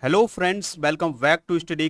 Hello friends, welcome back to study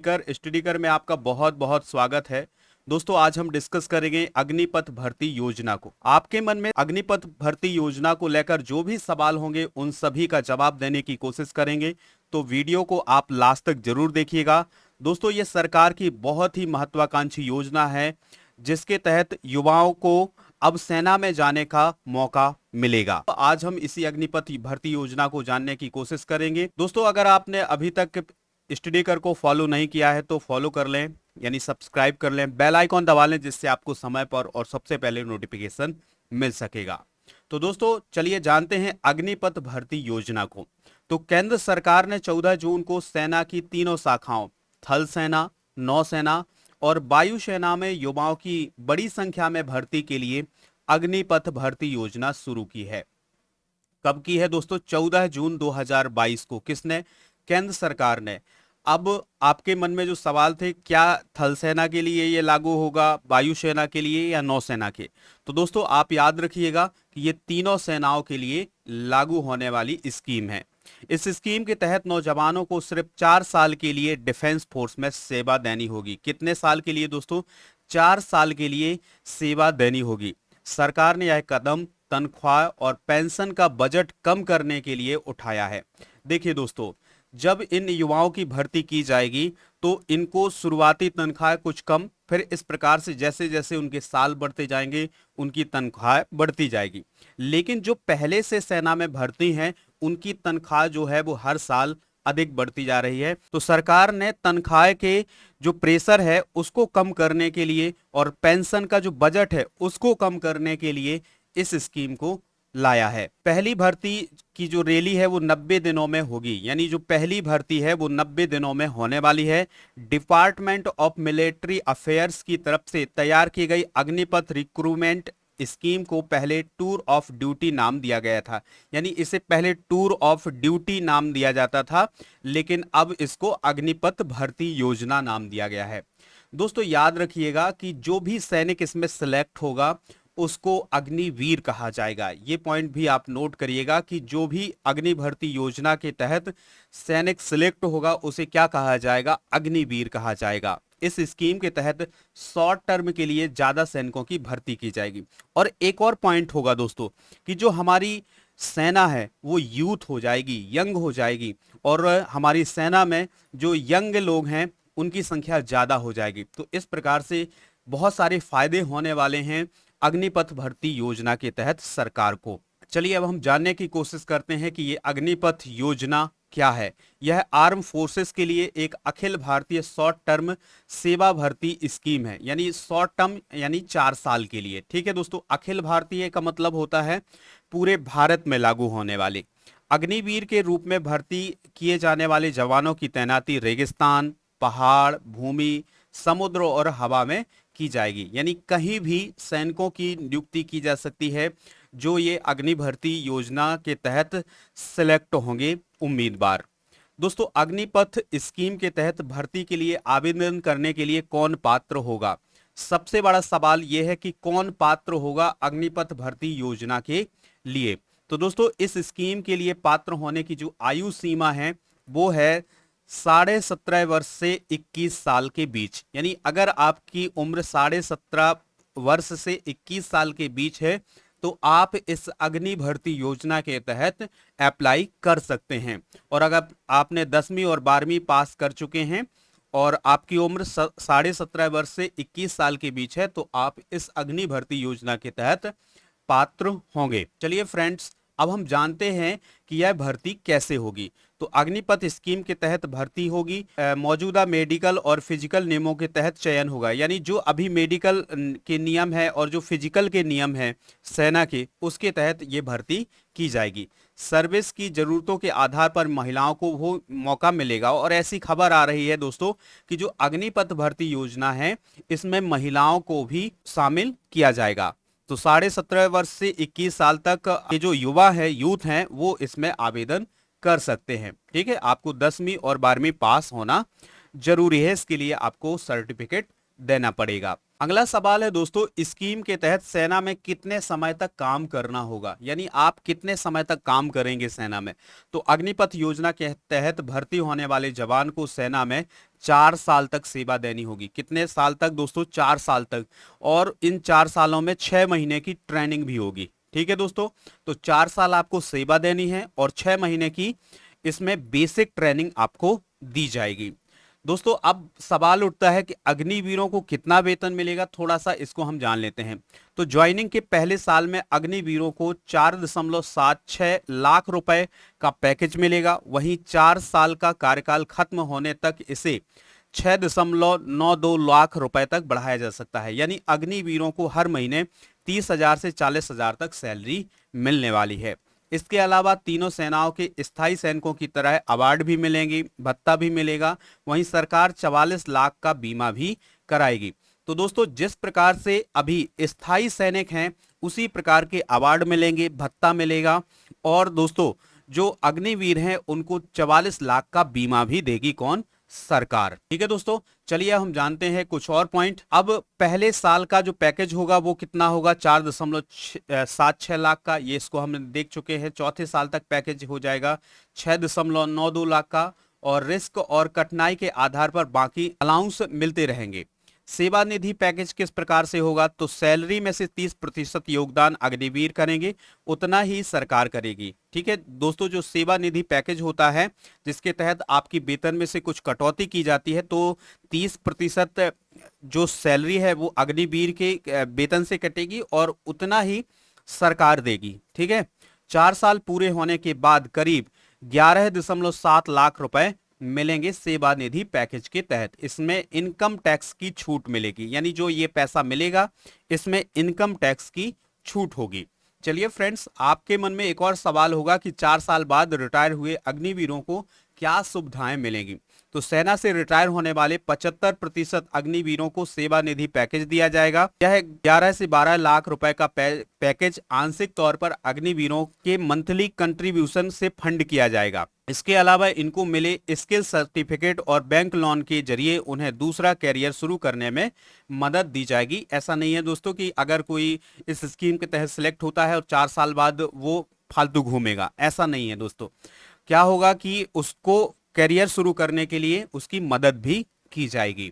कर में आपका बहुत बहुत स्वागत है। दोस्तों, आज हम डिस्कस करेंगे अग्निपथ भर्ती योजना को। आपके मन में अग्निपथ भर्ती योजना को लेकर जो भी सवाल होंगे उन सभी का जवाब देने की कोशिश करेंगे, तो वीडियो को आप लास्ट तक जरूर देखिएगा। दोस्तों, ये सरकार की बहुत ही महत्वाकांक्षी योजना है जिसके तहत युवाओं को अब सेना में जाने का मौका मिलेगा। तो आज हम इसी अग्निपथ भर्ती योजना को जानने की कोशिश करेंगे। दोस्तों, अगर आपने अभी तक स्टडी कर को फॉलो नहीं किया है तो फॉलो कर लें, यानी सब्सक्राइब कर लें, बेल आइकॉन दबा लें जिससे आपको समय पर और सबसे पहले नोटिफिकेशन मिल सकेगा। तो दोस्तों, चलिए जानते हैं अग्निपथ भर्ती योजना को। तो केंद्र सरकार ने 14 जून को सेना की तीनों शाखाओं थल सेना, नौसेना और वायुसेना में युवाओं की बड़ी संख्या में भर्ती के लिए अग्निपथ भर्ती योजना शुरू की है। कब की है दोस्तों? 14 जून 2022 को। किसने? केंद्र सरकार ने। अब आपके मन में जो सवाल थे, क्या थल सेना के लिए ये लागू होगा, वायुसेना के लिए या नौसेना के? तो दोस्तों, आप याद रखिएगा कि ये तीनों सेनाओं के लिए लागू होने वाली स्कीम है। इस स्कीम के तहत नौजवानों को सिर्फ 4 साल के लिए डिफेंस फोर्स में सेवा देनी होगी। कितने साल के लिए दोस्तों? 4 साल के लिए सेवा देनी होगी। सरकार ने यह कदम तनख्वाह और पेंशन का बजट कम करने के लिए उठाया है। देखिए दोस्तों, जब इन युवाओं की भर्ती की जाएगी तो इनको शुरुआती तनख्वाह कुछ कम, फिर इस प्रकार से जैसे जैसे उनके साल बढ़ते जाएंगे उनकी तनख्वाह बढ़ती जाएगी। लेकिन जो पहले से सेना में भर्ती हैं उनकी तनख्वाह जो है वो हर साल अधिक बढ़ती जा रही है। तो सरकार ने तनख्वाह के जो प्रेशर है उसको कम करने के लिए और पेंशन का जो बजट है उसको कम करने के लिए इस स्कीम को लाया है। पहली भर्ती की जो रैली है वो 90 दिनों में होगी, यानी जो पहली भर्ती है वो 90 दिनों में होने वाली है। डिपार्टमेंट ऑफ मिलिट्री अफेयर्स की तरफ से तैयार की गई अग्निपथ रिक्रूटमेंट स्कीम को पहले टूर ऑफ ड्यूटी नाम दिया गया था, यानी इसे पहले टूर ऑफ ड्यूटी नाम दिया जाता था, लेकिन अब इसको अग्निपथ भर्ती योजना नाम दिया गया है। दोस्तों, याद रखिएगा कि जो भी सैनिक इसमें सिलेक्ट होगा उसको अग्निवीर कहा जाएगा। ये पॉइंट भी आप नोट करिएगा कि जो भी अग्नि भर्ती योजना के तहत सैनिक सिलेक्ट होगा उसे क्या कहा जाएगा? अग्निवीर कहा जाएगा। इस स्कीम के तहत शॉर्ट टर्म के लिए ज्यादा सैनिकों की भर्ती की जाएगी। और एक और पॉइंट होगा दोस्तों कि जो हमारी सेना है वो यूथ हो जाएगी, यंग हो जाएगी, और हमारी सेना में जो यंग लोग हैं उनकी संख्या ज्यादा हो जाएगी। तो इस प्रकार से बहुत सारे फायदे होने वाले हैं अग्निपथ भर्ती योजना के तहत सरकार को। चलिए अब हम जानने की कोशिश करते हैं कि ये अग्निपथ योजना क्या है। यह आर्म फोर्सेस के लिए एक अखिल भारतीय शॉर्ट टर्म सेवा भर्ती स्कीम है, यानी शॉर्ट टर्म यानी 4 साल के लिए। ठीक है दोस्तों, अखिल भारतीय का मतलब होता है पूरे भारत में लागू होने वाली। अग्निवीर के रूप में भर्ती किए जाने वाले जवानों की तैनाती रेगिस्तान, पहाड़, भूमि, समुद्र और हवा में की जाएगी, यानी कहीं भी सैनिकों की नियुक्ति की जा सकती है जो ये अग्नि भर्ती योजना के तहत सिलेक्ट होंगे उम्मीदवार। दोस्तों, अग्निपथ स्कीम के तहत भर्ती के लिए आवेदन करने के लिए कौन पात्र होगा? सबसे बड़ा सवाल यह है कि कौन पात्र होगा अग्निपथ भर्ती योजना के लिए। तो दोस्तों, इस स्कीम के लिए पात्र होने की जो आयु सीमा है वो है 17.5 वर्ष से 21 साल के बीच, यानी अगर आपकी उम्र 17.5 वर्ष से 21 साल के बीच है तो आप इस अग्नि भर्ती योजना के तहत अप्लाई कर सकते हैं। और अगर आपने 10वीं और 12वीं पास कर चुके हैं और आपकी उम्र 17.5 वर्ष से 21 साल के बीच है तो आप इस अग्नि भर्ती योजना के तहत पात्र होंगे। चलिए फ्रेंड्स, अब हम जानते हैं कि यह भर्ती कैसे होगी। तो अग्निपथ स्कीम के तहत भर्ती होगी, मौजूदा मेडिकल और फिजिकल नियमों के तहत चयन होगा, यानी जो अभी मेडिकल के नियम है और जो फिजिकल के नियम है सेना के, उसके तहत ये भर्ती की जाएगी। सर्विस की जरूरतों के आधार पर महिलाओं को वो मौका मिलेगा। और ऐसी खबर आ रही है दोस्तों कि जो अग्निपथ भर्ती योजना है इसमें महिलाओं को भी शामिल किया जाएगा। तो 17.5 वर्ष से 21 साल तक ये जो युवा है, यूथ हैं, वो इसमें आवेदन कर सकते हैं। ठीक है, आपको 10वीं और 12वीं पास होना जरूरी है, इसके लिए आपको सर्टिफिकेट देना पड़ेगा। अगला सवाल है दोस्तों, स्कीम के तहत सेना में कितने समय तक काम करना होगा, यानी आप कितने समय तक काम करेंगे सेना में। तो अग्निपथ योजना के तहत भर्ती होने वाले जवान को सेना में 4 साल तक सेवा देनी होगी। कितने साल तक दोस्तों? 4 साल तक। और इन 4 सालों में 6 महीने की ट्रेनिंग भी होगी। ठीक है दोस्तों, तो 4 साल आपको सेवा देनी है और 6 महीने की इसमें बेसिक ट्रेनिंग आपको दी जाएगी। दोस्तों अब सवाल उठता है कि अग्निवीरों को कितना वेतन मिलेगा, थोड़ा सा इसको हम जान लेते हैं। तो ज्वाइनिंग के पहले साल में अग्निवीरों को 4.76 लाख रुपए का पैकेज मिलेगा। वहीं 4 साल का कार्यकाल खत्म होने तक इसे 6.92 लाख रुपए तक बढ़ाया जा सकता है। यानी अग्निवीरों को हर महीने 30,000 से 40,000 तक सैलरी मिलने वाली है। इसके अलावा तीनों सेनाओं के स्थायी सैनिकों की तरह अवार्ड भी मिलेंगे, भत्ता भी मिलेगा। वहीं सरकार 44 लाख का बीमा भी कराएगी। तो दोस्तों जिस प्रकार से अभी स्थायी सैनिक हैं उसी प्रकार के अवार्ड मिलेंगे, भत्ता मिलेगा। और दोस्तों जो अग्निवीर हैं उनको 44 लाख का बीमा भी देगी कौन? सरकार। ठीक है दोस्तों, चलिए हम जानते हैं कुछ और पॉइंट। अब पहले साल का जो पैकेज होगा वो कितना होगा? 4.76 लाख का, ये इसको हम देख चुके हैं। चौथे साल तक पैकेज हो जाएगा 6.92 लाख का। और रिस्क और कठिनाई के आधार पर बाकी अलाउंस मिलते रहेंगे। सेवा निधि पैकेज किस प्रकार से होगा? तो सैलरी में से 30% योगदान अग्निवीर करेंगे, उतना ही सरकार करेगी। ठीक है दोस्तों, जो सेवा निधि पैकेज होता है जिसके तहत आपकी वेतन में से कुछ कटौती की जाती है, तो 30% जो सैलरी है वो अग्निवीर के वेतन से कटेगी और उतना ही सरकार देगी। ठीक है, 4 साल पूरे होने के बाद करीब 11.7 लाख रुपए मिलेंगे सेवा निधि पैकेज के तहत। इसमें इनकम टैक्स की छूट मिलेगी, यानी जो ये पैसा मिलेगा इसमें इनकम टैक्स की छूट होगी। चलिए फ्रेंड्स, आपके मन में एक और सवाल होगा कि 4 साल बाद रिटायर हुए अग्निवीरों को क्या सुविधाएं मिलेंगी। तो सेना से रिटायर होने वाले 75% अग्निवीरों को सेवा निधि पैकेज दिया जाएगा। यह 11 से 12 लाख रुपए का पैकेज आंशिक तौर पर अग्निवीरों के मंथली कंट्रीब्यूशन से फंड किया जाएगा। इसके अलावा इनको मिले स्किल सर्टिफिकेट और बैंक लोन के जरिए उन्हें दूसरा कैरियर शुरू करने में मदद दी जाएगी। ऐसा नहीं है दोस्तों कि अगर कोई इस स्कीम के तहत सिलेक्ट होता है और 4 साल बाद वो फालतू घूमेगा, ऐसा नहीं है दोस्तों। क्या होगा कि उसको कैरियर शुरू करने के लिए उसकी मदद भी की जाएगी।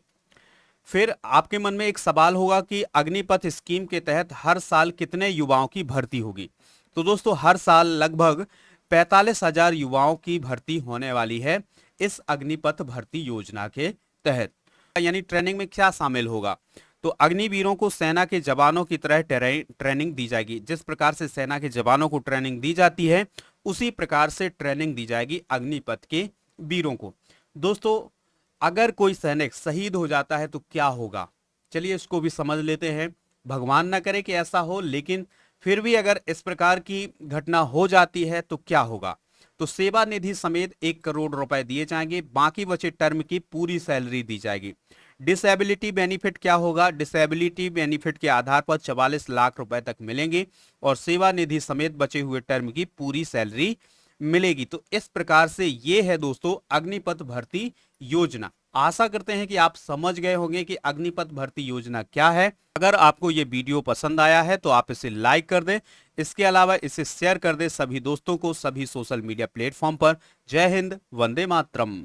फिर आपके मन में एक सवाल होगा कि अग्निपथ स्कीम के तहत हर साल कितने युवाओं की भर्ती होगी। तो दोस्तों हर साल लगभग 45,000 युवाओं की भर्ती होने वाली है इस अग्निपथ भर्ती योजना के तहत। यानी ट्रेनिंग में क्या शामिल होगा? तो अग्निवीरों को सेना के जवानों की तरह ट्रेनिंग दी जाएगी। जिस प्रकार से सेना के जवानों को ट्रेनिंग दी जाती है उसी प्रकार से ट्रेनिंग दी जाएगी अग्निपथ के वीरों को। दोस्तों अगर कोई सैनिक शहीद हो जाता है तो क्या होगा, चलिए इसको भी समझ लेते हैं। भगवान ना करे कि ऐसा हो, लेकिन फिर भी अगर इस प्रकार की घटना हो जाती है तो क्या होगा? तो सेवा निधि समेत 1 करोड़ रुपए दिए जाएंगे, बाकी बचे टर्म की पूरी सैलरी दी जाएगी। डिसेबिलिटी बेनिफिट क्या होगा? डिसेबिलिटी बेनिफिट के आधार पर 44 लाख रुपए तक मिलेंगे और सेवा निधि समेत बचे हुए टर्म की पूरी सैलरी मिलेगी। तो इस प्रकार से ये है दोस्तों अग्निपथ भर्ती योजना। आशा करते हैं कि आप समझ गए होंगे कि अग्निपथ भर्ती योजना क्या है। अगर आपको ये वीडियो पसंद आया है तो आप इसे लाइक कर दें, इसके अलावा इसे शेयर कर दें सभी दोस्तों को, सभी सोशल मीडिया प्लेटफॉर्म पर। जय हिंद, वंदे मातरम।